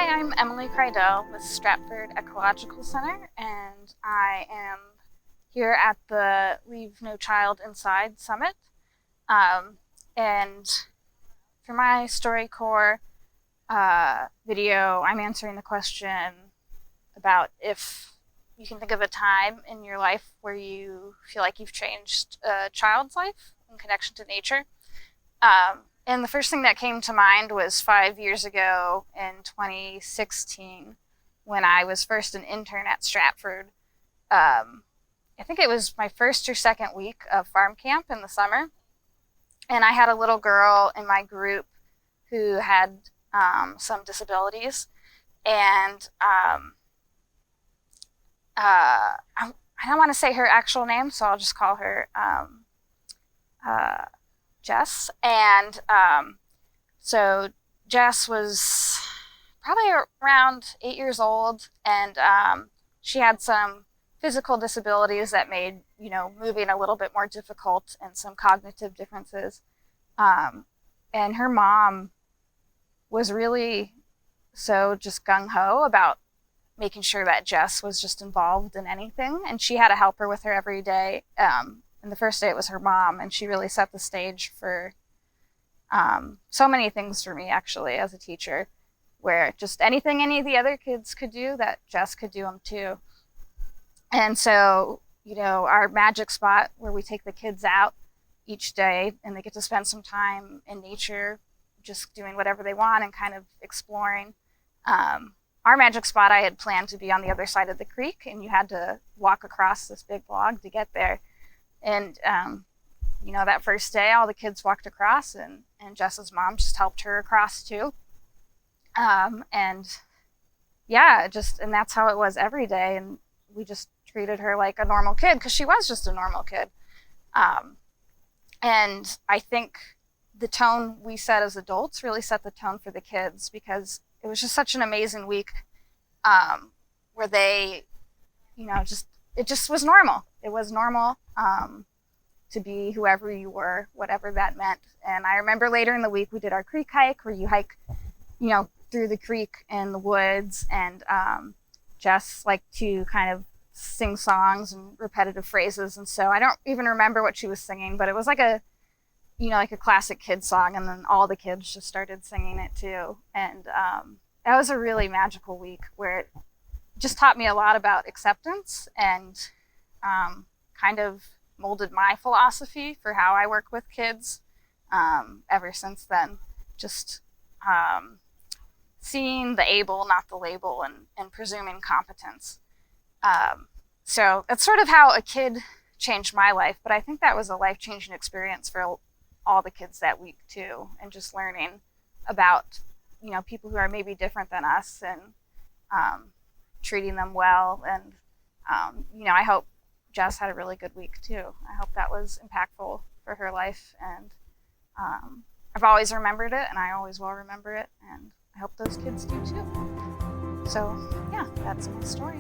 I'm Emily Kridel with Stratford Ecological Center, and I am here at the Leave No Child Inside Summit. And for my StoryCorps video, I'm answering the question about if you can think of a time in your life where you feel like you've changed a child's life in connection to nature. And the first thing that came to mind was 5 years ago in 2016 when I was first an intern at Stratford. I think it was my first or second week of farm camp in the summer. And I had a little girl in my group who had some disabilities. And I don't want to say her actual name, so I'll just call her Jess. And so Jess was probably around 8 years old, and she had some physical disabilities that made, moving a little bit more difficult, and some cognitive differences. And her mom was really so just gung-ho about making sure that Jess was just involved in anything, and she had a helper with her every day. And the first day it was her mom, and she really set the stage for so many things for me, actually, as a teacher, where just anything any of the other kids could do, that Jess could do them too. And so, our magic spot where we take the kids out each day and they get to spend some time in nature, just doing whatever they want and kind of exploring. Our magic spot I had planned to be on the other side of the creek, and you had to walk across this big log to get there. And, that first day, all the kids walked across, and Jess's mom just helped her across too. And that's how it was every day. And we just treated her like a normal kid, because she was just a normal kid. And I think the tone we set as adults really set the tone for the kids, because it was just such an amazing week where they, it just was normal. It was normal to be whoever you were, whatever that meant. And I remember later in the week, we did our creek hike, where you hike, through the creek and the woods. And Jess liked to kind of sing songs and repetitive phrases. And so I don't even remember what she was singing, but it was like a classic kid song. And then all the kids just started singing it too. And that was a really magical week where it just taught me a lot about acceptance, and kind of molded my philosophy for how I work with kids ever since then. Just seeing the able, not the label, and presuming competence. So that's sort of how a kid changed my life, but I think that was a life-changing experience for all the kids that week too, and just learning about, people who are maybe different than us, and treating them well. And, I hope Jess had a really good week too. I hope that was impactful for her life, and I've always remembered it, and I always will remember it, and I hope those kids do too. So yeah, that's my story.